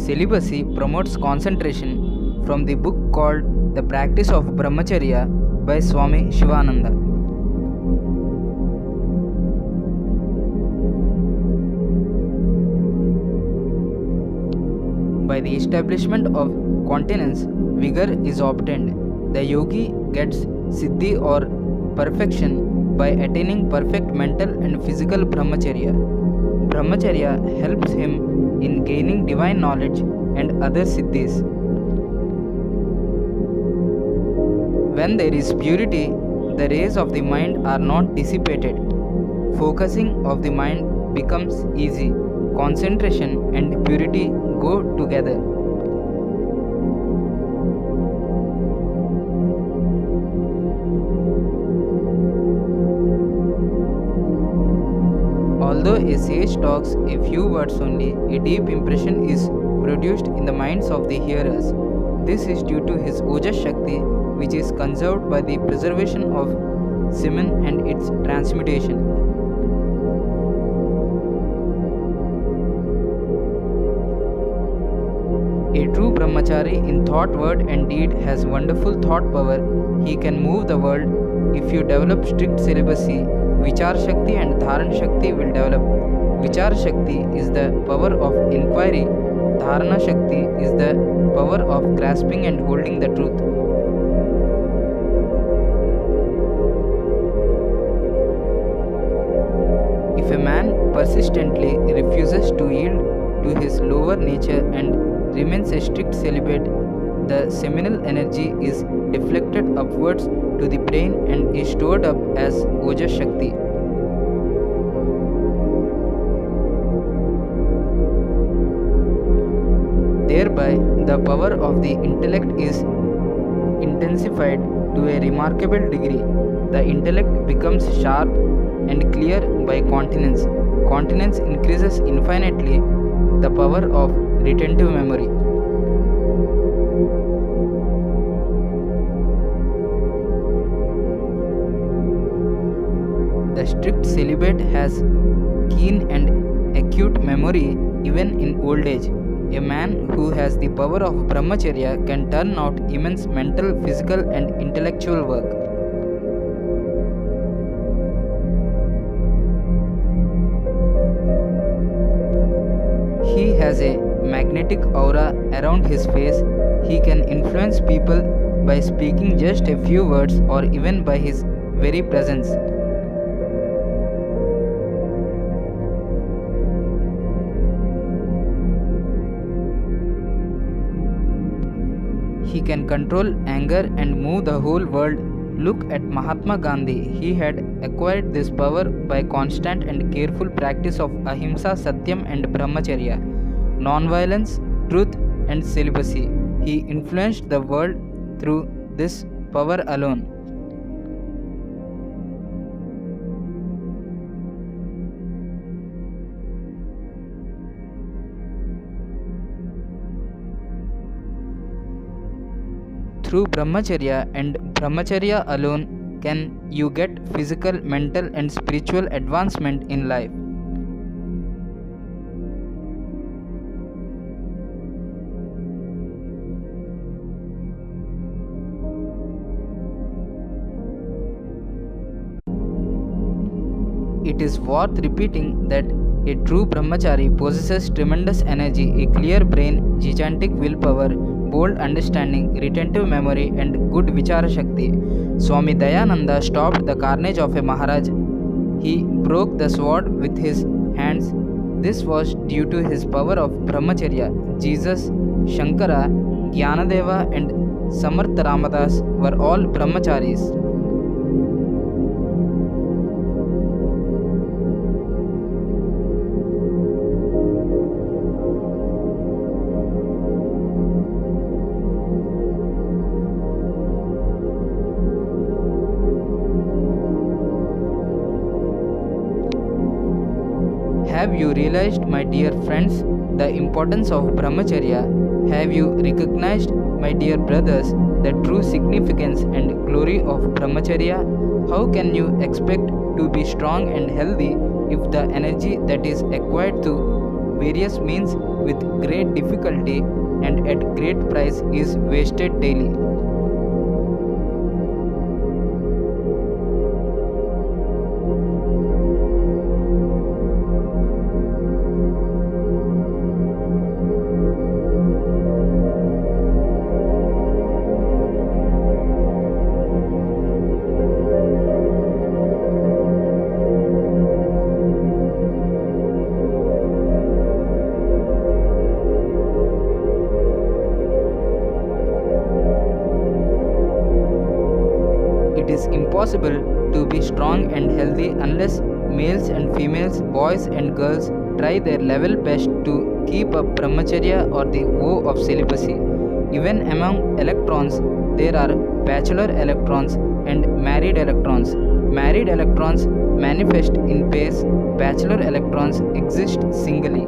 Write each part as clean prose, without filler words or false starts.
Celibacy promotes concentration from the book called The Practice of Brahmacharya by Swami Shivananda. By the establishment of continence, vigor is obtained. The yogi gets siddhi or perfection by attaining perfect mental and physical brahmacharya. Brahmacharya helps him in gaining divine knowledge and other siddhis. When there is purity, the rays of the mind are not dissipated. Focusing of the mind becomes easy. Concentration and purity go together. Although a sage talks a few words only, a deep impression is produced in the minds of the hearers. This is due to his Ojas Shakti, which is conserved by the preservation of semen and its transmutation. A true brahmachari in thought, word and deed has wonderful thought power. He can move the world. If you develop strict celibacy, Vichar Shakti and Dharan Shakti will develop. Vichar Shakti is the power of inquiry. Dharana Shakti is the power of grasping and holding the truth. If a man persistently refuses to yield to his lower nature and remains a strict celibate, the seminal energy is deflected upwards to the brain and is stored up as Ojas Shakti. Thereby, the power of the intellect is intensified to a remarkable degree. The intellect becomes sharp and clear by continence. Continence increases infinitely the power of retentive memory. The strict celibate has keen and acute memory even in old age. A man who has the power of brahmacharya can turn out immense mental, physical and intellectual work. He has a magnetic aura around his face. He can influence people by speaking just a few words or even by his very presence. He can control anger and move the whole world. Look at Mahatma Gandhi. He had acquired this power by constant and careful practice of ahimsa, satyam and brahmacharya, non-violence, truth and celibacy. He influenced the world through this power alone. Through brahmacharya and brahmacharya alone can you get physical, mental and spiritual advancement in life. It is worth repeating that a true brahmachari possesses tremendous energy, a clear brain, gigantic willpower, bold understanding, retentive memory and good vichara shakti. Swami Dayananda stopped the carnage of a Maharaj. He broke the sword with his hands. This was due to his power of brahmacharya. Jesus, Shankara, Gyanadeva and Samartha Ramadas were all brahmacharis. Have you realized, my dear friends, the importance of brahmacharya? Have you recognized, my dear brothers, the true significance and glory of brahmacharya? How can you expect to be strong and healthy if the energy that is acquired through various means with great difficulty and at great price is wasted daily. It is impossible to be strong and healthy unless males and females, boys and girls try their level best to keep up brahmacharya or the vow of celibacy. Even among electrons, there are bachelor electrons and married electrons. Married electrons manifest in pairs, bachelor electrons exist singly.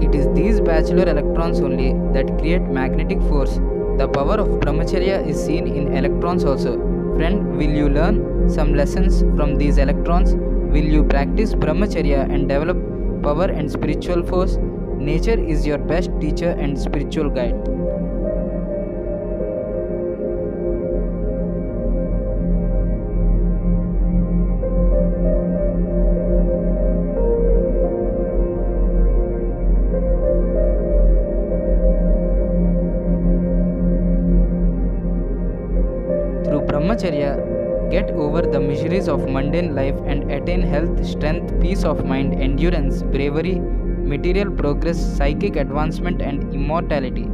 It is these bachelor electrons only that create magnetic force. The power of brahmacharya is seen in electrons also. Friend, will you learn some lessons from these electrons? Will you practice brahmacharya and develop power and spiritual force? Nature is your best teacher and spiritual guide. Through brahmacharya, get over the miseries of mundane life and attain health, strength, peace of mind, endurance, bravery, material progress, psychic advancement, and immortality.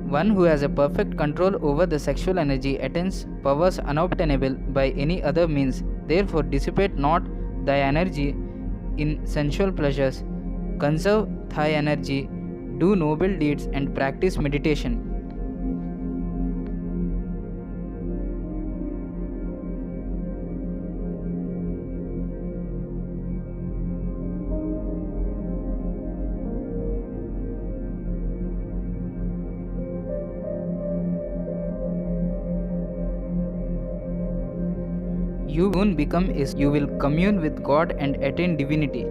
One who has a perfect control over the sexual energy attains powers unobtainable by any other means. Therefore, dissipate not thy energy in sensual pleasures. Conserve thy energy, do noble deeds, and practice meditation. You won't become is you will commune with God and attain divinity.